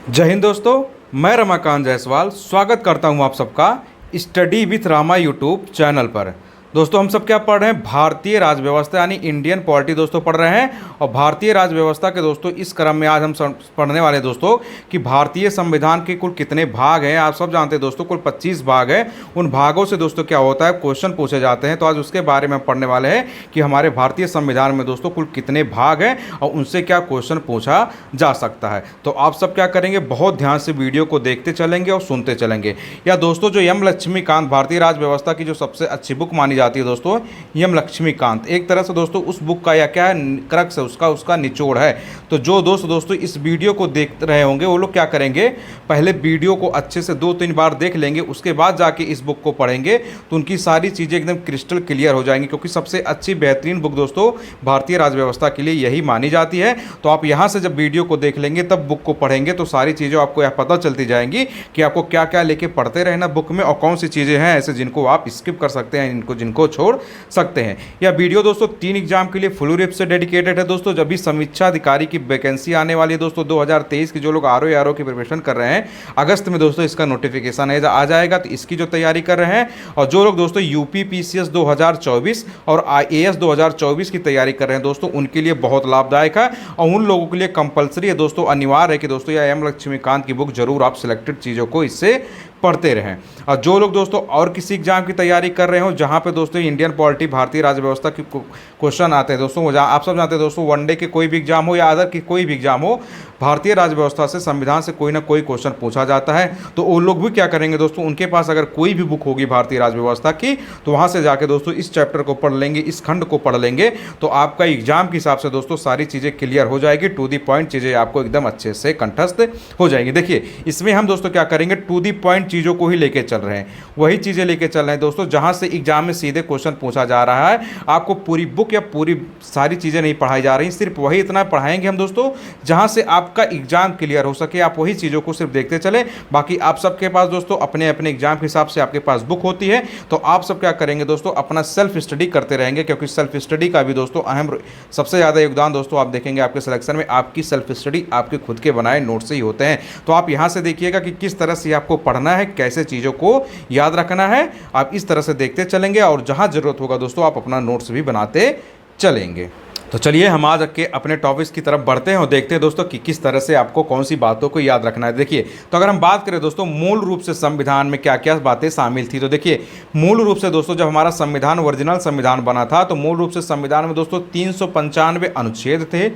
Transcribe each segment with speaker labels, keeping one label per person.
Speaker 1: जय हिंद दोस्तों। मैं रमाकांत जायसवाल स्वागत करता हूं आप सबका study with Rama YouTube channel पर। दोस्तों हम सब क्या पढ़ रहे हैं? भारतीय राज्य व्यवस्था यानी इंडियन पॉलिटी दोस्तों पढ़ रहे हैं। और भारतीय राज्य व्यवस्था के दोस्तों इस क्रम में आज हम पढ़ने वाले हैं दोस्तों कि भारतीय संविधान के कुल कितने भाग हैं। आप सब जानते हैं दोस्तों कुल 25 भाग हैं। उन भागों से दोस्तों क्या होता है, क्वेश्चन पूछे जाते हैं। तो आज उसके बारे में पढ़ने वाले हैं कि हमारे भारतीय संविधान में दोस्तों कुल कितने भाग हैं और उनसे क्या क्वेश्चन पूछा जा सकता है। तो आप सब क्या करेंगे, बहुत ध्यान से वीडियो को देखते चलेंगे और सुनते चलेंगे। या दोस्तों जो एम लक्ष्मीकांत भारतीय राज्य व्यवस्था की जो सबसे अच्छी बुक मानी जाती है दोस्तों, एम लक्ष्मीकांत एक तरह से दोस्तों उस बुक का या क्या है, क्रक्स है उसका निचोड़ है। तो जो दोस्तों इस वीडियो को देख रहे होंगे वो लोग क्या करेंगे, पहले वीडियो को अच्छे से 2-3 बार देख लेंगे, उसके बाद जाके इस बुक को पढ़ेंगे तो उनकी सारी चीज़ें एकदम क्रिस्टल क्लियर हो जाएंगी। क्योंकि सबसे अच्छी बेहतरीन बुक दोस्तों भारतीय राज्य व्यवस्था के लिए यही मानी जाती है। तो आप यहाँ से जब वीडियो को देख लेंगे तब बुक को पढ़ेंगे तो सारी चीज़ें आपको यह पता चलती जाएंगी कि आपको क्या क्या लेके पढ़ते रहना बुक में और कौन सी चीज़ें हैं ऐसे जिनको आप स्किप कर सकते हैं, जिनको छोड़ सकते हैं। यह वीडियो दोस्तों 3 एग्जाम के लिए फुल रूप से डेडिकेटेड है दोस्तों। जब भी समीक्षा अधिकारी की वैकेंसी आने वाली है दोस्तों 2023 की, जो लोग आरओ की प्रिपरेशन कर रहे हैं, अगस्त में दोस्तों इसका नोटिफिकेशन आ जाएगा, तो इसकी जो तैयारी कर रहे हैं। और जो लोग दोस्तों यूपी पीसीएस 2024 और आईएएस 2024 की तैयारी कर रहे हैं दोस्तों, उनके लिए बहुत लाभदायक है। और उन लोगों के लिए कंपलसरी है दोस्तों, अनिवार्य है कि दोस्तों यह एम लक्ष्मीकांत की बुक जरूर आप सिलेक्टेड चीज़ों को इससे पढ़ते रहें। और जो लोग दोस्तों और किसी एग्जाम की तैयारी कर रहे हो जहां पे दोस्तों इंडियन पॉलिटी भारतीय राज्य व्यवस्था की क्वेश्चन आते हैं दोस्तों, आप सब जानते हैं दोस्तों वनडे के कोई भी एग्जाम हो या अदर की कोई भी एग्जाम हो, भारतीय राज्य व्यवस्था से संविधान से कोई ना कोई क्वेश्चन पूछा जाता है। तो वो लोग भी क्या करेंगे दोस्तों, उनके पास अगर कोई भी बुक होगी भारतीय राज्य व्यवस्था की तो वहां से जाके दोस्तों इस चैप्टर को पढ़ लेंगे, इस खंड को पढ़ लेंगे, तो आपका एग्जाम के हिसाब से दोस्तों सारी चीज़ें क्लियर हो जाएगी। टू दी पॉइंट चीज़ें आपको एकदम अच्छे से कंठस्थ हो जाएंगी। देखिए इसमें हम दोस्तों क्या करेंगे, टू दी पॉइंट चीज़ों को ही लेके चल रहे हैं, वही चीज़ें लेके चल रहे हैं दोस्तों जहां से एग्जाम में सीधे क्वेश्चन पूछा जा रहा है। आपको पूरी बुक या पूरी सारी चीज़ें नहीं पढ़ाई जा रही, सिर्फ वही इतना पढ़ाएंगे हम दोस्तों जहां से आपका एग्जाम क्लियर हो सके। आप वही चीज़ों को सिर्फ देखते चले। बाकी आप सबके पास दोस्तों अपने अपने एग्जाम के हिसाब से आपके पास बुक होती है, तो आप सब क्या करेंगे दोस्तों, अपना सेल्फ स्टडी करते रहेंगे। क्योंकि सेल्फ स्टडी का भी दोस्तों अहम सबसे ज़्यादा योगदान दोस्तों आप देखेंगे आपके सिलेक्शन में, आपकी सेल्फ स्टडी आपके खुद के बनाए नोट से ही होते हैं। तो आप यहाँ से देखिएगा कि किस तरह से आपको पढ़ना है, कैसे चीज़ों को याद रखना है, आप इस तरह से देखते चलेंगे और जहाँ ज़रूरत होगा दोस्तों आप अपना नोट्स भी बनाते चलेंगे। तो चलिए हम आज के अपने टॉपिक्स की तरफ बढ़ते हैं और देखते हैं दोस्तों कि किस तरह से आपको कौन सी बातों को याद रखना है। देखिए तो अगर हम बात करें दोस्तों मूल रूप से संविधान में क्या क्या बातें शामिल थी, तो देखिए मूल रूप से दोस्तों जब हमारा संविधान ओरिजिनल संविधान बना था तो मूल रूप से संविधान में दोस्तों 395 अनुच्छेद थे,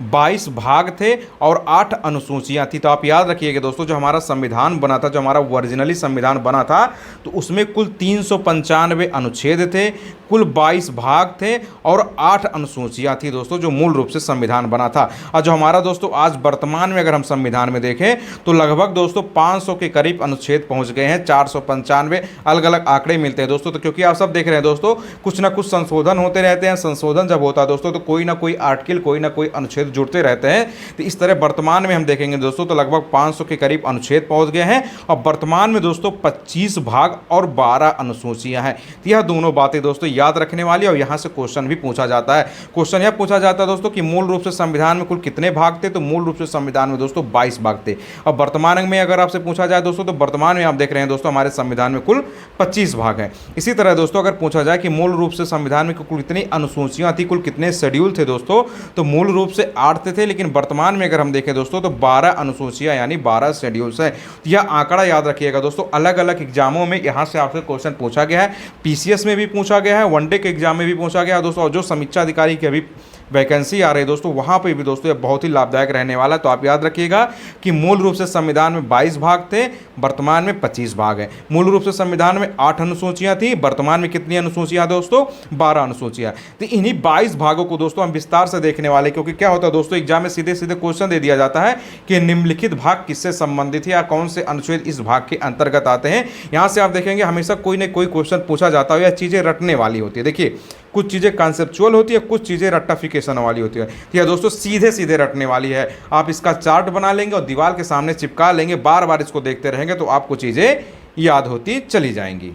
Speaker 1: 22 भाग थे और 8 अनुसूचियां थी। तो आप याद रखिएगा दोस्तों जो हमारा संविधान बना था, जो हमारा ओरिजिनली संविधान बना था, तो उसमें कुल 395 अनुच्छेद थे, कुल 22 भाग थे और 8 अनुसूचियां थी दोस्तों, जो मूल रूप से संविधान बना था। और जो हमारा दोस्तों आज वर्तमान में अगर हम संविधान में देखें तो लगभग दोस्तों 500 के करीब अनुच्छेद पहुंच गए हैं, 495 अलग अलग आंकड़े मिलते हैं दोस्तों। तो क्योंकि आप सब देख रहे हैं दोस्तों कुछ ना कुछ संशोधन होते रहते हैं, संशोधन जब होता है दोस्तों तो कोई ना कोई आर्टिकल, कोई ना कोई अनुच्छेद जुड़ते रहते हैं। तो इस तरह वर्तमान में हम देखेंगे दोस्तों तो लगभग 500 के करीब अनुच्छेद पहुंच गए हैं और वर्तमान में दोस्तों 25 भाग और 12 अनुसूचियां हैं। तो यह दोनों बातें दोस्तों याद रखने वाली और यहां से क्वेश्चन भी पूछा जाता है। क्वेश्चन यह पूछा जाता है दोस्तों कि मूल रूप से संविधान में कुल कितने भाग थे, तो मूल रूप से संविधान में दोस्तों 22 भाग थे। और वर्तमान में अगर आपसे पूछा जाए दोस्तों तो वर्तमान में आप देख रहे हैं दोस्तों हमारे संविधान में कुल 25 भाग हैं। इसी तरह दोस्तों अगर पूछा जाए कि मूल रूप से संविधान में कुल कितनी अनुसूचियां थी, कुल कितने शेड्यूल थे दोस्तों, तो मूल रूप से 8 थे, लेकिन वर्तमान में अगर हम देखें दोस्तों तो 12 अनुसूचियां यानी 12 शेड्यूल्स हैं। तो यह आंकड़ा याद रखिएगा दोस्तों, अलग अलग एग्जामों में यहां से आपसे क्वेश्चन पूछा गया है, पीसीएस में भी पूछा गया है, वनडे के एग्जाम में भी पूछा गया है दोस्तों, और जो समीक्षा अधिकारी की अभी वैकेंसी आ रही है दोस्तों वहाँ पे भी दोस्तों ये बहुत ही लाभदायक रहने वाला है। तो आप याद रखिएगा कि मूल रूप से संविधान में 22 भाग थे, वर्तमान में 25 भाग हैं। मूल रूप से संविधान में 8 अनुसूचियां थी, वर्तमान में कितनी अनुसूचियां दोस्तों, 12 अनुसूचियां। तो इन्हीं 22 भागों को दोस्तों हम विस्तार से देखने वाले, क्योंकि क्या होता है दोस्तों एग्जाम में सीधे सीधे क्वेश्चन दे दिया जाता है कि निम्नलिखित भाग किससे संबंधित है या कौन से अनुच्छेद इस भाग के अंतर्गत आते हैं। यहाँ से आप देखेंगे हमेशा कोई ना कोई क्वेश्चन पूछा जाता है या चीज़ें रटने वाली होती है। देखिए कुछ चीज़ें कॉन्सेप्चुअल होती है, कुछ चीज़ें रट्टाफिकेशन वाली होती है। तो यह दोस्तों सीधे सीधे रटने वाली है। आप इसका चार्ट बना लेंगे और दीवार के सामने चिपका लेंगे, बार बार इसको देखते रहेंगे तो आपको चीज़ें याद होती चली जाएंगी।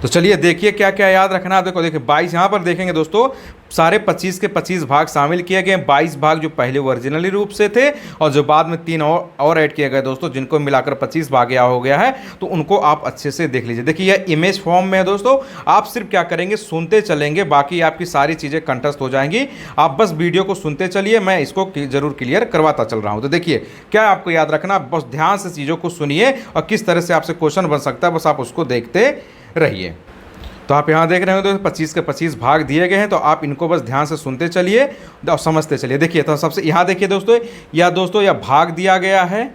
Speaker 1: तो चलिए देखिए क्या क्या याद रखना है। देखो देखिए 22 यहाँ पर देखेंगे दोस्तों सारे 25 के 25 भाग शामिल किए गए, 22 भाग जो पहले ओरिजिनली रूप से थे और जो बाद में 3 और ऐड किए गए दोस्तों, जिनको मिलाकर 25 भाग या हो गया है, तो उनको आप अच्छे से देख लीजिए। देखिए यह इमेज फॉर्म में है दोस्तों, आप सिर्फ क्या करेंगे, सुनते चलेंगे, बाकी आपकी सारी चीज़ें कंठस्थ हो जाएंगी। आप बस वीडियो को सुनते चलिए, मैं इसको जरूर क्लियर करवाता चल रहा हूँ। तो देखिए क्या आपको याद रखना, बस ध्यान से चीज़ों को सुनिए और किस तरह से आपसे क्वेश्चन बन सकता है, बस आप उसको देखते रहिए। तो आप यहाँ देख रहे हो दोस्तों 25 के 25 भाग दिए गए हैं, तो आप इनको बस ध्यान से सुनते चलिए और समझते चलिए। देखिए तो सबसे यहाँ देखिए दोस्तों, यह भाग दिया गया है,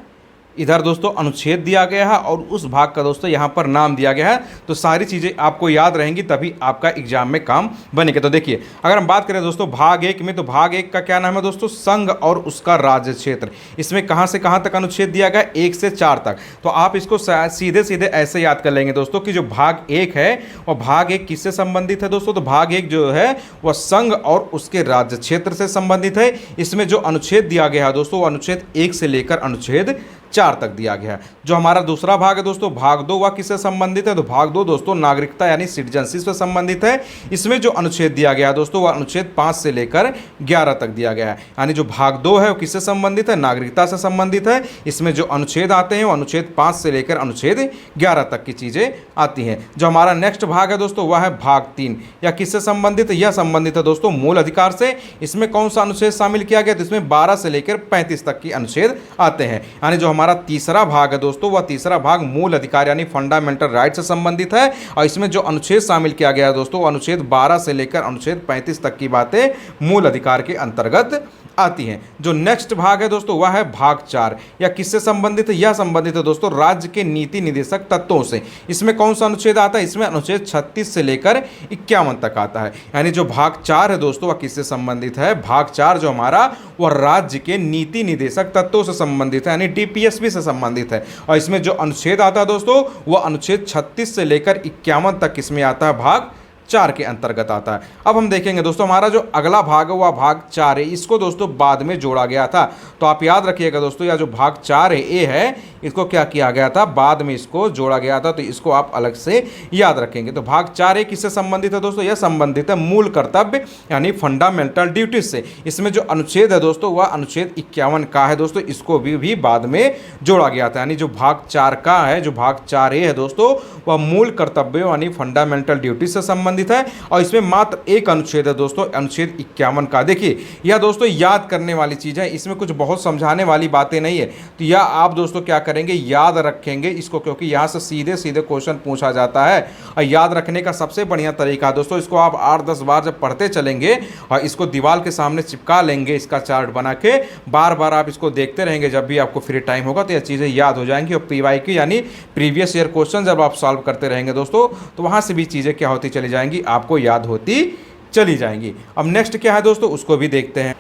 Speaker 1: इधर दोस्तों अनुच्छेद दिया गया है और उस भाग का दोस्तों यहाँ पर नाम दिया गया है। तो सारी चीज़ें आपको याद रहेंगी, तभी आपका एग्जाम में काम बनेगा। तो देखिए अगर हम बात करें दोस्तों भाग 1 में, तो भाग 1 का क्या नाम है दोस्तों, संघ और उसका राज्य क्षेत्र। इसमें कहाँ से कहाँ तक अनुच्छेद दिया गया, 1 से 4 तक। तो आप इसको सीधे सीधे ऐसे याद कर लेंगे दोस्तों कि जो भाग 1 है और भाग 1 किससे संबंधित है दोस्तों, तो भाग 1 जो है वह संघ और उसके राज्य क्षेत्र से संबंधित है। इसमें जो अनुच्छेद दिया गया है दोस्तों, वो अनुच्छेद 1 से लेकर अनुच्छेद 4 तक दिया गया है। जो हमारा दूसरा भाग है दोस्तों, भाग 2, वह किससे संबंधित है, तो भाग 2 दोस्तों नागरिकता यानी सिटीजनशिप से संबंधित है। इसमें जो अनुच्छेद दिया गया है दोस्तों, वह अनुच्छेद 5 से लेकर 11 तक दिया गया है। यानी जो भाग 2 है वो किससे संबंधित है, नागरिकता से संबंधित है। इसमें जो अनुच्छेद आते हैं वो अनुच्छेद 5 से लेकर अनुच्छेद 11 तक की चीज़ें आती हैं। जो हमारा नेक्स्ट भाग है दोस्तों, वह है भाग 3। यह किससे संबंधित है, यह संबंधित है दोस्तों मूल अधिकार से। इसमें कौन सा अनुच्छेद शामिल किया गया, तो इसमें 12 से लेकर 35 तक की अनुच्छेद आते हैं। यानी जो हमारा तीसरा भाग है दोस्तों, वह तीसरा भाग मूल अधिकार यानी फंडामेंटल राइट से संबंधित है। और इसमें जो अनुच्छेद शामिल किया गया है दोस्तों, अनुच्छेद 12 से लेकर अनुच्छेद 35 तक की बातें मूल अधिकार के अंतर्गत आती हैं। जो नेक्स्ट भाग है दोस्तों, वह है भाग 4। यह किससे संबंधित है, यह संबंधित है दोस्तों राज्य के नीति निर्देशक तत्वों से। इसमें कौन सा अनुच्छेद आता है, इसमें अनुच्छेद 36 से लेकर 51 तक आता है। यानी जो भाग 4 है दोस्तों, वह किससे संबंधित है, भाग 4 जो हमारा वह राज्य के नीति निर्देशक तत्वों से संबंधित है, यानी डीपीएसपी से संबंधित है। और इसमें जो अनुच्छेद आता है दोस्तों, वह अनुच्छेद 36 से लेकर 51 तक इसमें आता है, भाग 4 के अंतर्गत आता है। अब हम देखेंगे दोस्तों हमारा जो अगला भाग है वह भाग 4 है। इसको दोस्तों बाद में जोड़ा गया था, तो आप याद रखिएगा दोस्तों, यह जो भाग 4 है ए है, इसको क्या किया गया था, बाद में इसको जोड़ा गया था। तो इसको आप अलग से याद रखेंगे। तो भाग 4 ए किससे संबंधित है दोस्तों, यह संबंधित है मूल कर्तव्य यानी फंडामेंटल ड्यूटीज से। इसमें जो अनुच्छेद है दोस्तों, वह अनुच्छेद 51 का है दोस्तों, इसको भी बाद में जोड़ा गया था। यानी जो भाग 4 का है, जो भाग 4 ए है दोस्तों, वह मूल कर्तव्यों यानी फंडामेंटल ड्यूटीज से संबंधित है। और इसमें मात्र एक अनुच्छेद है दोस्तों, अनुच्छेद 51 का। देखिए यह दोस्तों याद करने वाली चीज है, इसमें कुछ बहुत समझाने वाली बातें नहीं है। तो यह आप दोस्तों क्या करेंगे, याद रखेंगे इसको, क्योंकि यहां से सीधे सीधे क्वेश्चन पूछा जाता है। और याद रखने का सबसे बढ़िया तरीका है दोस्तों, इसको आप 8-10 बार जब पढ़ते चलेंगे और इसको दीवार के सामने चिपका लेंगे, इसका चार्ट बना के बार बार आप इसको देखते रहेंगे, जब भी आपको फ्री टाइम होगा तो यह चीज़ें याद हो जाएंगी। और पीवाईक्यू यानी प्रीवियस ईयर क्वेश्चन जब आप सॉल्व करते रहेंगे दोस्तों, तो वहां से भी चीज़ें क्या होती चली जाएंगी, आपको याद होती चली जाएंगी। अब नेक्स्ट क्या है दोस्तों, उसको भी देखते हैं।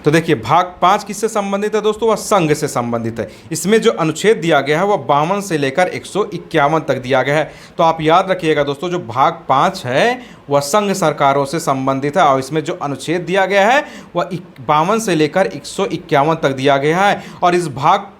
Speaker 1: तो देखिए भाग 5 किससे संबंधित है दोस्तों, वह संघ से संबंधित है। इसमें जो अनुच्छेद दिया गया है वह 52 से लेकर 151 तक दिया गया है। तो आप याद रखिएगा दोस्तों, जो भाग 5 है वह संघ सरकारों से संबंधित है। और इसमें जो अनुच्छेद दिया गया है वह 52 से लेकर 151 तक दिया गया है। और इस भाग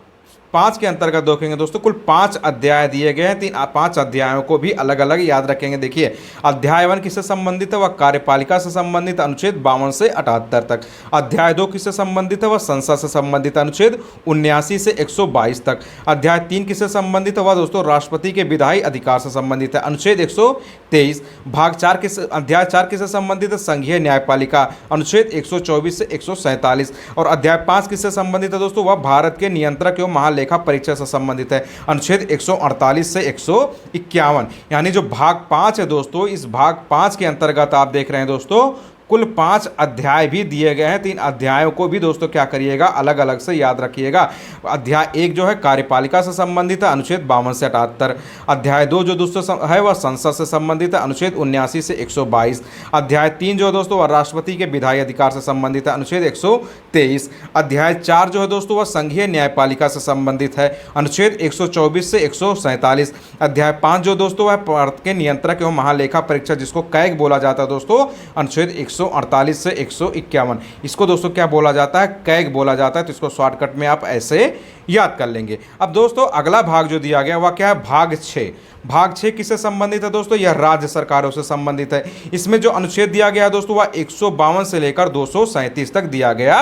Speaker 1: 5 के अंतर्गत देखेंगे दोस्तों, कुल 5 अध्याय दिए गए हैं। 5 अध्यायों को भी अलग अलग याद रखेंगे। देखिए अध्याय 1 किससे संबंधित है, वह कार्यपालिका से संबंधित, अनुच्छेद 52 से 78 तक। अध्याय 2 किससे संबंधित है, वह संसद से संबंधित, अनुच्छेद 79 से 122 तक। अध्याय 3 किससे संबंधित है, वह दोस्तों राष्ट्रपति के विधायी अधिकार से संबंधित है, अनुच्छेद 123। भाग 4 किससे, अध्याय 4 किससे संबंधित है, संघीय न्यायपालिका, अनुच्छेद 124 से 147। और अध्याय 5 किससे संबंधित है दोस्तों, वह भारत के नियंत्रक एवं महालेखा परीक्षा से संबंधित है, अनुच्छेद 148 से 151। यानी जो भाग 5 है दोस्तों, इस भाग 5 के अंतर्गत आप देख रहे हैं दोस्तों कुल 5 अध्याय भी दिए गए हैं। 3 अध्यायों को भी दोस्तों क्या करिएगा, अलग अलग से याद रखिएगा। अध्याय 1 जो है कार्यपालिका से संबंधित है, अनुच्छेद 52 से 78। अध्याय 2 जो दोस्तों है वह संसद से संबंधित है, अनुच्छेद 79 से 122। अध्याय 3 जो है दोस्तों वह राष्ट्रपति के विधायी अधिकार से संबंधित है, अनुच्छेद 123। अध्याय 4 जो है दोस्तों वह संघीय न्यायपालिका से संबंधित है, अनुच्छेद 124 से 147। अध्याय 5 जो दोस्तों वह भारत के नियंत्रक एवं महालेखा परीक्षा जिसको कैग बोला जाता है दोस्तों, अनुच्छेद 148 से 151। इसको दोस्तों क्या बोला जाता है, कैग बोला जाता है। तो इसको शॉर्टकट में आप ऐसे याद कर लेंगे। अब दोस्तों अगला भाग जो दिया गया वह क्या है, भाग 6। भाग 6 किससे संबंधित है दोस्तों, यह राज्य सरकारों से संबंधित है। इसमें जो अनुच्छेद दिया गया है दोस्तों वह 152 से लेकर 237 तक दिया गया।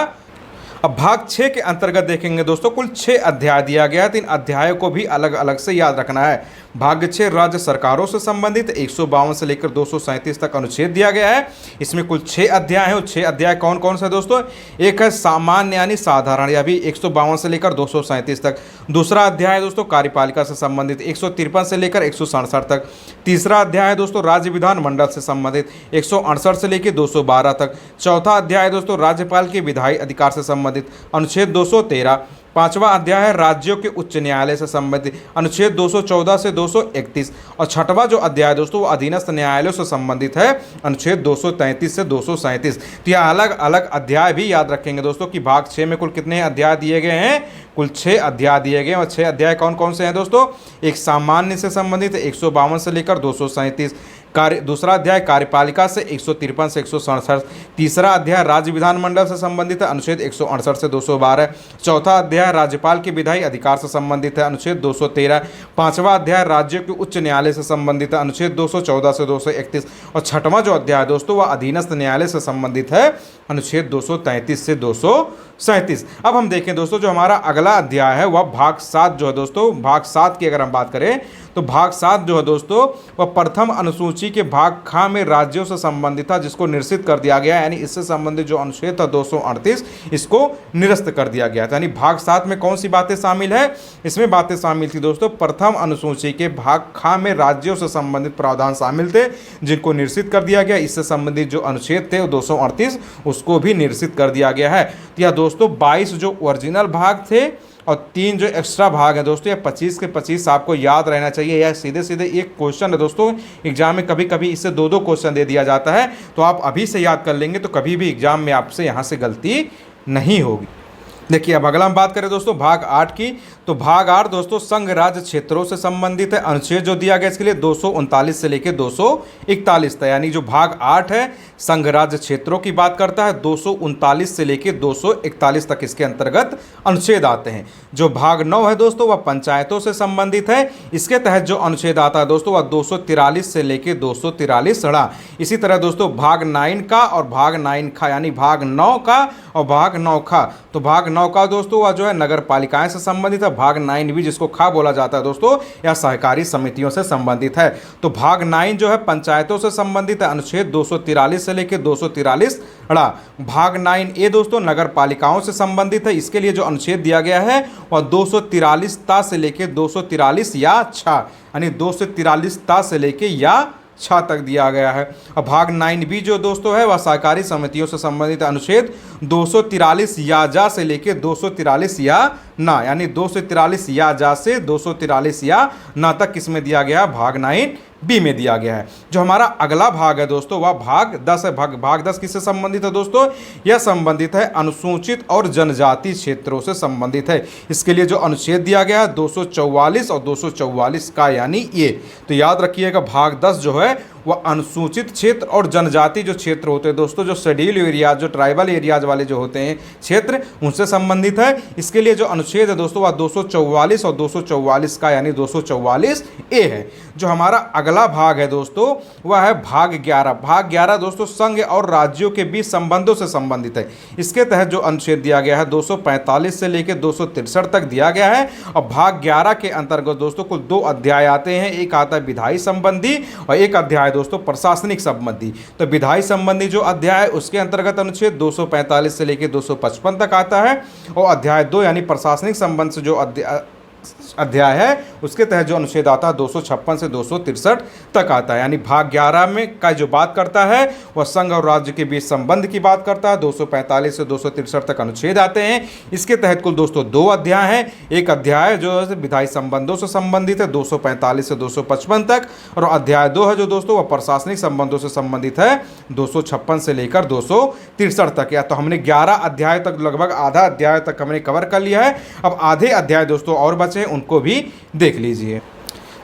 Speaker 1: अब भाग 6 के अंतर्गत देखेंगे दोस्तों कुल 6 अध्याय दिया गया है। तो इन अध्यायों को भी अलग अलग से याद रखना है। भाग 6 राज्य सरकारों से संबंधित 152 से लेकर 237 तक अनुच्छेद दिया गया है। इसमें कुल 6 अध्याय हैं। और 6 अध्याय कौन कौन से दोस्तों, एक है सामान्य यानी साधारण, यह भी 152 से लेकर 237 तक। दूसरा अध्याय है दोस्तों कार्यपालिका से संबंधित 153 से लेकर 167 तक। तीसरा अध्याय है दोस्तों राज्य विधानमंडल से संबंधित 168 से लेकर 212 तक। चौथा अध्याय है दोस्तों राज्यपाल के विधायी अधिकार से संबंधित अनुच्छेद 213। पांचवा अध्याय है राज्यों के उच्च न्यायालय से संबंधित अनुच्छेद 214 से 231। और छठवां जो अध्याय है दोस्तों वो अधीनस्थ न्यायालयों से संबंधित है अनुच्छेद 233 से 237। तो यह अलग अलग अध्याय भी याद रखेंगे दोस्तों कि भाग 6 में कुल कितने अध्याय दिए गए हैं, कुल 6 अध्याय दिए गए। और 6 अध्याय कौन कौन से हैं दोस्तों, एक सामान्य से संबंधित 152 से लेकर 237। दूसरा अध्याय कार्यपालिका से 153 से 167। तीसरा अध्याय राज्य विधानमंडल से संबंधित है अनुच्छेद 168 से 212। चौथा अध्याय राज्यपाल के विधायी अधिकार से संबंधित है अनुच्छेद 213। पांचवा अध्याय राज्यों के उच्च न्यायालय से संबंधित है अनुच्छेद 214 से 231। और छठवां जो अध्याय दोस्तों वह अधीनस्थ न्यायालय से संबंधित है अनुच्छेद 233 से 237। अब हम देखें दोस्तों जो हमारा अगला अध्याय है वह भाग 7 जो है दोस्तों, भाग 7 की अगर हम बात करें तो भाग 7 जो है दोस्तों वह प्रथम अनुसूची के भाग ख में राज्यों से संबंधित था, जिसको निरसित कर दिया गया। यानी इससे संबंधित जो अनुच्छेद था 238 इसको निरस्त कर दिया गया था। यानी भाग 7 में कौन सी बातें शामिल है, इसमें बातें शामिल थी दोस्तों प्रथम अनुसूची के भाग ख में राज्यों से संबंधित प्रावधान शामिल थे जिनको निरसित कर दिया गया। इससे संबंधित जो अनुच्छेद थे 238 उसको भी निरसित कर दिया गया है। तो यह दोस्तों 22 जो ओरिजिनल भाग थे और 3 जो एक्स्ट्रा भाग है दोस्तों, ये 25 के 25 आपको याद रहना चाहिए। यह सीधे सीधे एक क्वेश्चन है दोस्तों, एग्जाम में कभी कभी इससे 2-2 क्वेश्चन दे दिया जाता है। तो आप अभी से याद कर लेंगे तो कभी भी एग्जाम में आपसे यहाँ से गलती नहीं होगी। देखिए अब अगला हम बात करें दोस्तों भाग 8 की। तो भाग 8 दोस्तों संघ राज्य क्षेत्रों से संबंधित है। अनुच्छेद जो दिया गया इसके लिए 239 से लेकर 241 तक। यानी जो भाग 8 है संघ राज्य क्षेत्रों की बात करता है, 239 से लेकर 241 तक इसके अंतर्गत अनुच्छेद आते हैं। जो भाग 9 है दोस्तों वह पंचायतों से संबंधित है। इसके तहत जो अनुच्छेद आता है दोस्तों वह 243 से लेकर 243 ड़ा। इसी तरह दोस्तों भाग 9 का और भाग 9 खा यानी भाग 9 का और भाग 9 खा। तो भाग 9 का दोस्तों वह जो है नगर पालिकाएं से संबंधित है। भाग 9 भी जिसको खा बोला जाता है दोस्तों यह सहकारी समितियों से संबंधित है। तो भाग 9 जो है पंचायतों से संबंधित है, अनुच्छेद 243 से लेकर 243 ड़ा। भाग 9 ए दोस्तों नगर पालिकाओं से संबंधित है। इसके लिए जो अनुच्छेद दिया गया है वह 243 ता से लेकर 243 या छा यानी 243 ता से लेकर या छा तक दिया गया है। और भाग 9 बी जो दोस्तों है वह सहकारी समितियों से संबंधित अनुच्छेद 243 या जा से लेकर 243 या ना यानी 243 या जा से 243 या ना तक किसमें दिया गया, भाग 9 बी में दिया गया है। जो हमारा अगला भाग है दोस्तों वह भाग 10 है। भाग 10 किससे संबंधित है दोस्तों, यह संबंधित है अनुसूचित और जनजाति क्षेत्रों से संबंधित है। इसके लिए जो अनुच्छेद दिया गया है 244 और 244 का यानी ये। तो याद रखिएगा भाग 10 जो है वह अनुसूचित क्षेत्र और जनजाति जो क्षेत्र होते हैं दोस्तों, जो शेड्यूल एरियाज जो ट्राइबल एरियाज वाले जो होते हैं क्षेत्र उनसे संबंधित है। इसके लिए जो अनुच्छेद है दोस्तों वह 244 और 244 का यानी 244 ए है। जो हमारा अगला भाग है दोस्तों वह है भाग 11। भाग 11 दोस्तों संघ और राज्यों के बीच संबंधों से संबंधित है। इसके तहत जो अनुच्छेद दिया गया है 245 से लेकर 263 तक दिया गया है। और भाग 11 के अंतर्गत दोस्तों कुल 2 अध्याय आते हैं। एक आता है विधायी संबंधी और एक अध्याय दोस्तों प्रशासनिक संबंधी। तो विधायी संबंधी जो अध्याय है उसके अंतर्गत अनुच्छेद 245 से लेकर 255 तक आता है। और अध्याय 2 यानी प्रशासनिक संबंध से जो अध्याय है उसके तहत जो अनुच्छेद आता है 256 से 263 तक आता है। यानी भाग 11 में का जो बात करता है वह संघ और राज्य के बीच संबंध की बात करता है। 245 से 263 तक अनुच्छेद आते हैं। इसके तहत कुल दोस्तों 2 अध्याय हैं। एक अध्याय जो है विधायी संबंधों से संबंधित है 245 से 255 तक। और अध्याय 2 है जो दोस्तों वह प्रशासनिक संबंधों से संबंधित है 256 से लेकर 263 तक। या तो हमने 11 अध्याय तक लगभग आधा अध्याय तक हमने कवर कर लिया है। अब आधे अध्याय दोस्तों और बचे हैं, उनको भी देख लीजिए।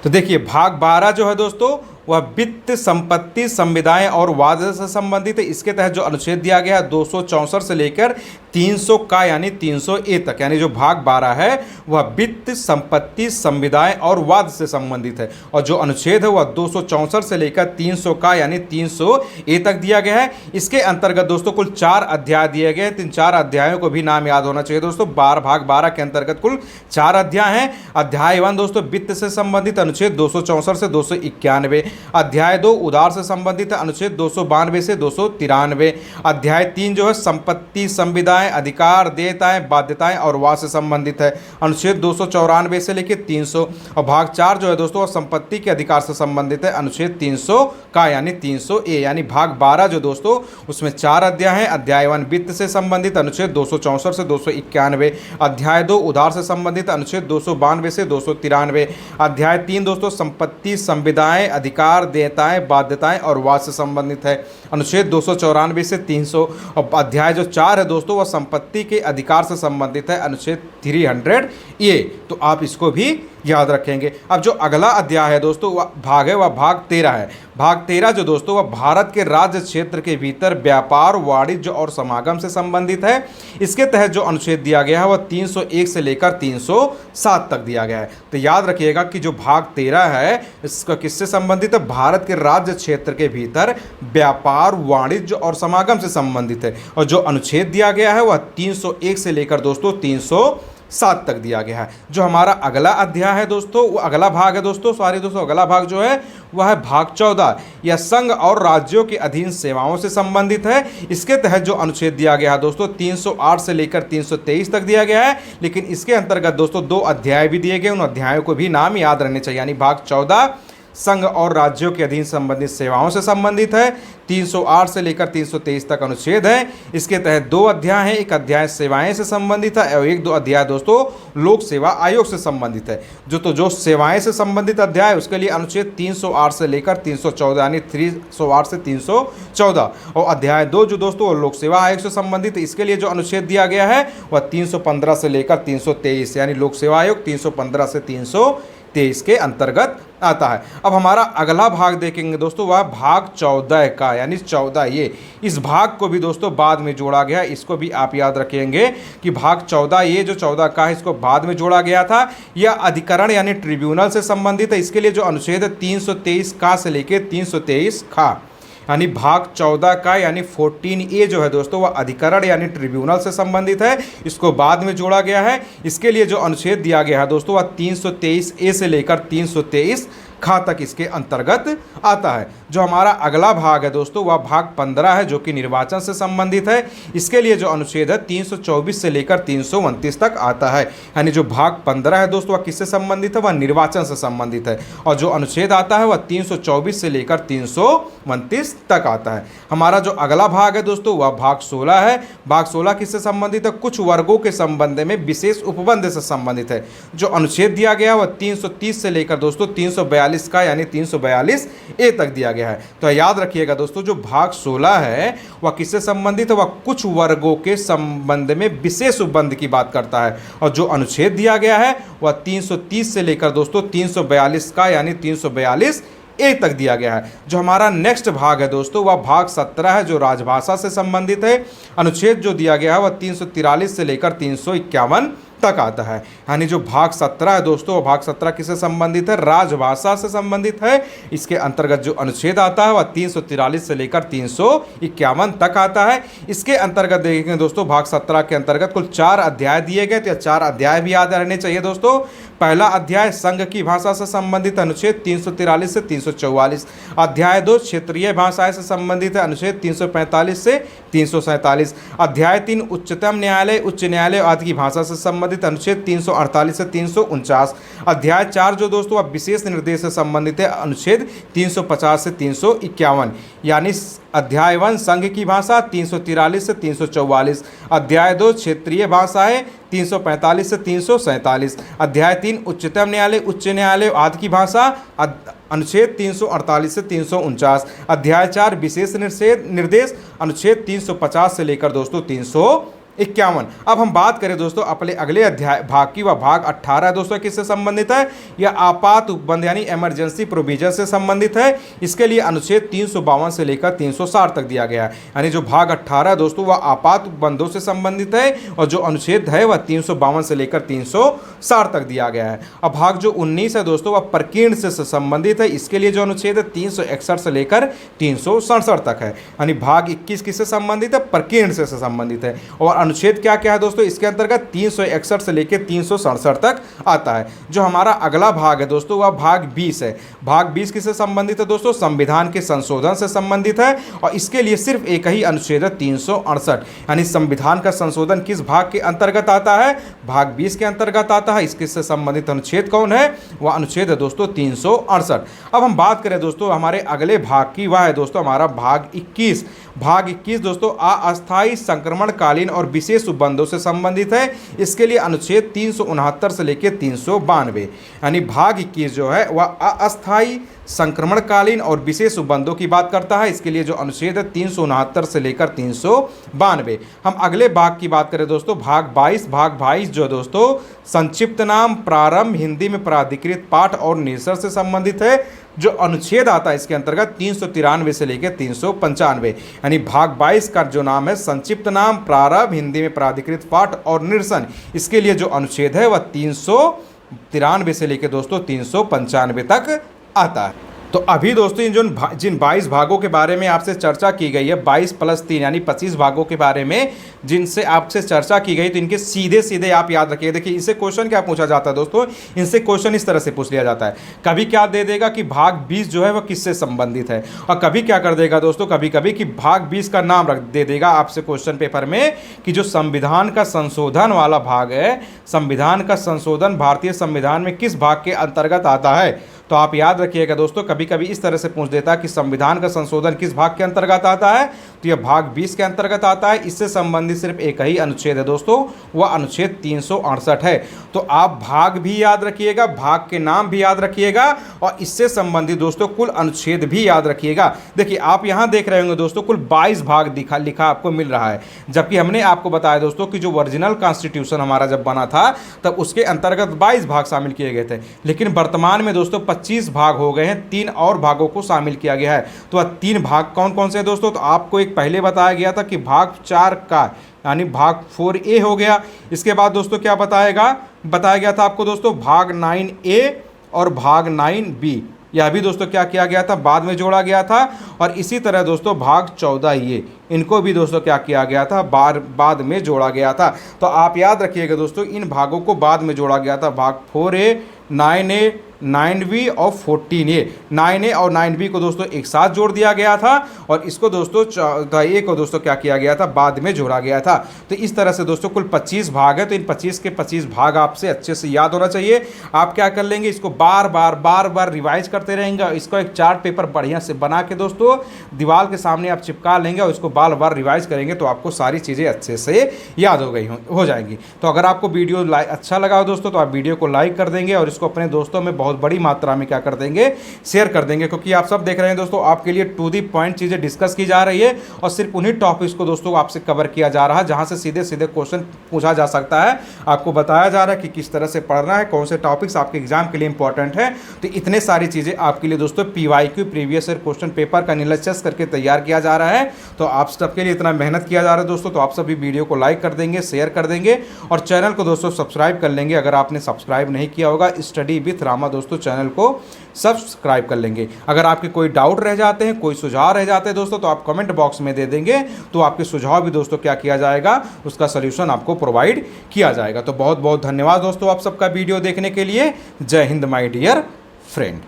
Speaker 1: तो देखिए भाग 12 जो है दोस्तों वह वित्त, संपत्ति, संविदाएं और वाद से संबंधित है। इसके तहत जो अनुच्छेद दिया गया है 264 से लेकर 300 का यानी 300 ए तक, यानी जो भाग 12 है वह वित्त, संपत्ति, संविदाएं और वाद से संबंधित है। और जो अनुच्छेद है वह 264 से लेकर 300 का यानी 300 ए तक दिया गया है। इसके अंतर्गत दोस्तों कुल 4 अध्याय दिए गए। इन 4 अध्यायों को भी नाम याद होना चाहिए दोस्तों। भाग 12 के अंतर्गत कुल 4 अध्याय हैं। अध्याय 1 दोस्तों वित्त से संबंधित अनुच्छेद 264 से 291। अध्याय 2 उधार से संबंधित है, अनुच्छेद 292 से 293। अध्याय 3 जो है संपत्ति, संविदाएं, अधिकार, देयताएं, बाध्यताएं और वाद से संबंधित है, अनुच्छेद 294 से लेकर 300। और भाग 4 जो है दोस्तों संपत्ति के अधिकार से संबंधित है, अनुच्छेद 300 का यानी 300 ए। यानी भाग 12 जो दोस्तों उसमें 4 अध्याय हैं। अध्याय 1 वित्त से संबंधित अनुच्छेद 264 से 291। अध्याय 2 उधार से संबंधित अनुच्छेद 292 से 293। अध्याय 3 दोस्तों संपत्ति, संविदाएं, अधिकार, देयताएं, बाध्यताएं और वाद से संबंधित है, अनुच्छेद 294 से 300। और अध्याय जो 4 है दोस्तों वह संपत्ति के अधिकार से संबंधित है, अनुच्छेद 300 ए। तो आप इसको भी याद रखेंगे। अब जो अगला अध्याय है दोस्तों वह भाग 13 है। भाग 13 जो दोस्तों वह भारत के राज्य क्षेत्र के भीतर व्यापार, वाणिज्य और समागम से संबंधित है। इसके तहत जो अनुच्छेद दिया गया है वह 301 से लेकर 307 तक दिया गया है। तो याद रखिएगा कि जो भाग 13 है इसका किससे संबंधित है? भारत के राज्य क्षेत्र के भीतर व्यापार, वाणिज्य और समागम से संबंधित है। और जो अनुच्छेद दिया गया है वह 301 से लेकर दोस्तों 307 तक दिया गया है। जो हमारा अगला अध्याय है दोस्तों वो अगला भाग है दोस्तों अगला भाग जो है वह है भाग 14। यह संघ और राज्यों के अधीन सेवाओं से संबंधित है। इसके तहत जो अनुच्छेद दिया गया है दोस्तों 308 से लेकर 323 तक दिया गया है। लेकिन इसके अंतर्गत दोस्तों 2 अध्याय भी दिए गए, उन अध्यायों को भी नाम याद रहने चाहिए। यानी भाग 14 संघ और राज्यों के अधीन संबंधित सेवाओं से संबंधित है। 308 से लेकर 323 तक अनुच्छेद है। इसके तहत 2 अध्याय हैं, एक अध्याय सेवाएं से संबंधित है और 1-2 अध्याय दोस्तों लोक सेवा आयोग से संबंधित है। जो सेवाएं से संबंधित अध्याय उसके लिए अनुच्छेद 308 से लेकर 314 यानी 308 से 314। और अध्याय 2 जो दोस्तों लोक सेवा आयोग से संबंधित है, इसके लिए जो अनुच्छेद दिया गया है वह 315 से लेकर 323 यानी लोक सेवा आयोग 315 से 323 के अंतर्गत आता है। अब हमारा अगला भाग देखेंगे दोस्तों वह भाग 14 का यानी 14 ये। इस भाग को भी दोस्तों बाद में जोड़ा गया, इसको भी आप याद रखेंगे कि भाग 14 ये जो 14 का है इसको बाद में जोड़ा गया था। यह अधिकरण यानी ट्रिब्यूनल से संबंधित है। इसके लिए जो अनुच्छेद है 323 का से लेकर 323 खा यानी भाग 14 का यानी 14A जो है दोस्तों वह अधिकरण यानी ट्रिब्यूनल से संबंधित है। इसको बाद में जोड़ा गया है। इसके लिए जो अनुच्छेद दिया गया है दोस्तों वह 323A से लेकर 323 खा तक इसके अंतर्गत आता है। जो हमारा अगला भाग है दोस्तों वह भाग 15 है जो कि निर्वाचन से संबंधित है। इसके लिए जो अनुच्छेद है 324 से लेकर 329 तक आता है। यानी जो भाग 15 है दोस्तों वह किससे संबंधित है? वह निर्वाचन से संबंधित है। और जो अनुच्छेद आता है वह 324 से लेकर 329 तक आता है। हमारा जो अगला भाग है दोस्तों वह भाग 16 है। भाग 16 किससे संबंधित है? कुछ वर्गों के संबंध में विशेष उपबंध से संबंधित है। जो अनुच्छेद दिया गया वह 330 से लेकर दोस्तों 342 का यानी 342 ए तक दिया गया है। तो याद रखिएगा दोस्तों जो भाग 16 है वह किससे संबंधित है? वह कुछ वर्गों के संबंध में विशेष उपबंध की बात करता है। और जो अनुच्छेद दिया गया है वह 330 से लेकर दोस्तों 342 का यानी 342 ए तक दिया गया है। जो हमारा नेक्स्ट भाग है दोस्तों वह भाग 17 है जो राजभाषा से संबंधित है। अनुच्छेद जो दिया गया है वह 343 से लेकर 351 तक आता है। यानी जो भाग 17 है दोस्तों वो भाग 17 किससे संबंधित है? राजभाषा से संबंधित है। इसके अंतर्गत जो अनुच्छेद आता है वह 343 से लेकर 351 तक आता है। इसके अंतर्गत देखेंगे दोस्तों भाग 17 के अंतर्गत कुल 4 अध्याय दिए गए। तो 4 अध्याय भी याद रहने चाहिए दोस्तों। पहला अध्याय संघ की भाषा से संबंधित अनुच्छेद 343 से 344। अध्याय 2 क्षेत्रीय भाषाएं से संबंधित है अनुच्छेद 345 से 347। अध्याय 3 उच्चतम न्यायालय, उच्च न्यायालय आदि की भाषा से संबंधित अनुच्छेद 348 से 349। अध्याय 4 जो दोस्तों अब विशेष निर्देश से संबंधित है अनुच्छेद 350 से 351। यानी अध्याय 1 संघ की भाषा 343 से 344। अध्याय 2 क्षेत्रीय भाषाएं 345 से 347। अध्याय 3 उच्चतम न्यायालय, उच्च न्यायालय आदि की भाषा अनुच्छेद 348 से 349। अध्याय 4 विशेष निर्देश अनुच्छेद 350 से लेकर दोस्तों 351 51। अब हम बात करें दोस्तों अपने अगले अध्याय भाग की, वह भाग 18 दोस्तों किससे संबंधित है? यह आपात उपबंध यानी इमरजेंसी प्रोविजन से संबंधित है। इसके लिए अनुच्छेद 352 से लेकर 360 तक दिया गया है। यानी जो भाग 18 दोस्तों वह आपात उपबंधों से संबंधित है और जो अनुच्छेद है वह 352 से लेकर 360 तक दिया गया है। अब भाग जो 19 है दोस्तों वह प्रकीर्ण से संबंधित है। इसके लिए जो अनुच्छेद है 361 से लेकर 367 तक है। यानी भाग 21 किससे संबंधित है? प्रकीर्ण से संबंधित है। और अनुच्छेद क्या क्या है दोस्तों इसके अंतर्गत? 361 से लेकर 367 तक आता है। जो हमारा अगला भाग है दोस्तों वह भाग 20 है। भाग 20 किससे संबंधित है दोस्तों? संविधान के संशोधन से संबंधित है और इसके लिए सिर्फ एक ही अनुच्छेद है 368। यानी संविधान का संशोधन किस भाग के अंतर्गत आता है? भाग 20 के अंतर्गत आता है। इसके से संबंधित अनुच्छेद कौन है? वह अनुच्छेद है दोस्तों 368। अब हम बात करें दोस्तों हमारे अगले भाग की, वह है दोस्तों हमारा भाग 21। भाग 21 दोस्तों अस्थायी संक्रमणकालीन और विशेष उपबंधों से संबंधित है। इसके लिए अनुच्छेद 369 से लेकर 392। यानी भाग 21 जो है वह अस्थायी संक्रमणकालीन और विशेष उपबंधों की बात करता है। इसके लिए जो अनुच्छेद है 369 से लेकर 392। हम अगले भाग की बात करें दोस्तों भाग 22। भाग 22 जो दोस्तों संक्षिप्त नाम प्रारंभ हिंदी में प्राधिकृत पाठ और निरसन से संबंधित है। जो अनुच्छेद आता है इसके अंतर्गत 393 से लेकर 395। यानी भाग 22 का जो नाम है संक्षिप्त नाम प्रारंभ हिंदी में प्राधिकृत पाठ और निरसन, इसके लिए जो अनुच्छेद है वह 393 से लेकर दोस्तों 395 तक आता है। तो अभी दोस्तों जिन 22 भागों के बारे में आपसे चर्चा की गई है, 22 + 3 यानी 25 भागों के बारे में जिनसे आपसे चर्चा की गई, तो इनके सीधे सीधे आप याद रखिए। देखिए इनसे क्वेश्चन क्या पूछा जाता है दोस्तों? इनसे क्वेश्चन इस तरह से पूछ लिया जाता है। कभी क्या दे देगा कि भाग 20 जो है वह किससे संबंधित है, और कभी क्या कर देगा दोस्तों कभी कभी कि भाग 20 का नाम रख दे देगा आपसे क्वेश्चन पेपर में कि जो संविधान का संशोधन वाला भाग है, संविधान का संशोधन भारतीय संविधान में किस भाग के अंतर्गत आता है। तो आप याद रखिएगा दोस्तों कभी कभी इस तरह से पूछ देता है कि संविधान का संशोधन किस भाग के अंतर्गत आता है, तो यह भाग 20 के अंतर्गत आता है। इससे संबंधित सिर्फ एक ही अनुच्छेद है दोस्तों, वह अनुच्छेद 368 है। तो आप भाग भी याद रखिएगा, भाग के नाम भी याद रखिएगा और इससे संबंधित दोस्तों कुल अनुच्छेद भी याद रखिएगा। देखिए आप यहाँ देख रहे होंगे दोस्तों कुल 22 भाग लिखा आपको मिल रहा है, जबकि हमने आपको बताया दोस्तों कि जो ओरिजिनल कॉन्स्टिट्यूशन हमारा जब बना था तब उसके अंतर्गत 22 भाग शामिल किए गए थे। लेकिन वर्तमान में दोस्तों 25 भाग हो गए हैं, 3 और भागों को शामिल किया गया है। तो वह 3 भाग कौन कौन से हैं दोस्तों? तो आपको एक पहले बताया गया था कि भाग 4 का यानी भाग 4A हो गया। इसके बाद दोस्तों क्या बताया गया था आपको दोस्तों भाग 9A और भाग 9B। यह भी दोस्तों क्या किया गया था? बाद में जोड़ा गया था। और इसी तरह दोस्तों भाग 14A इनको भी दोस्तों क्या किया गया था? बाद में जोड़ा गया था। तो आप याद रखिएगा दोस्तों इन भागों को बाद में जोड़ा गया था। भाग 4A, 9A, 9B और 14A। 9A और 9B को दोस्तों एक साथ जोड़ दिया गया था और इसको दोस्तों 14A को दोस्तों क्या किया गया था? बाद में जोड़ा गया था। तो इस तरह से दोस्तों कुल 25 भाग है। तो इन 25 के 25 भाग आपसे अच्छे से याद होना चाहिए। आप क्या कर लेंगे, इसको बार बार रिवाइज करते रहेंगे और इसको एक चार्ट पेपर बढ़िया से बना के दोस्तों दीवार के सामने आप चिपका लेंगे और इसको बार रिवाइज करेंगे तो आपको सारी चीज़ें अच्छे से याद हो जाएंगी। तो अगर आपको वीडियो अच्छा लगा हो दोस्तों तो आप वीडियो को लाइक कर देंगे और इसको अपने दोस्तों में बहुत बड़ी मात्रा में क्या कर देंगे? शेयर कर देंगे, क्योंकि आप सब देख रहे हैं दोस्तों आपके लिए टू दी पॉइंट चीज़ें डिस्कस की जा रही है और सिर्फ उन्हीं टॉपिक्स को दोस्तों आपसे कवर किया जा रहा है जहां से सीधे सीधे क्वेश्चन पूछा जा सकता है। आपको बताया जा रहा है कि किस तरह से पढ़ना है, कौन से टॉपिक्स आपके एग्जाम के लिए इंपॉर्टेंट है। तो इतने सारी चीज़ें आपके लिए दोस्तों PYQ previous year question paper का एनालिसिस करके तैयार किया जा रहा है। तो आप सबके लिए इतना मेहनत किया जा रहा है दोस्तों, तो आप सभी वीडियो को लाइक कर देंगे, शेयर कर देंगे और चैनल को दोस्तों सब्सक्राइब कर लेंगे। अगर आपने सब्सक्राइब नहीं किया होगा स्टडी विथ रामा दोस्तों चैनल को सब्सक्राइब कर लेंगे। अगर आपके कोई डाउट रह जाते हैं, कोई सुझाव रह जाते हैं दोस्तों, तो आप कमेंट बॉक्स में दे देंगे, तो आपके सुझाव भी दोस्तों क्या किया जाएगा, उसका सलूशन आपको प्रोवाइड किया जाएगा। तो बहुत बहुत धन्यवाद दोस्तों आप सबका वीडियो देखने के लिए। जय हिंद माय डियर फ्रेंड।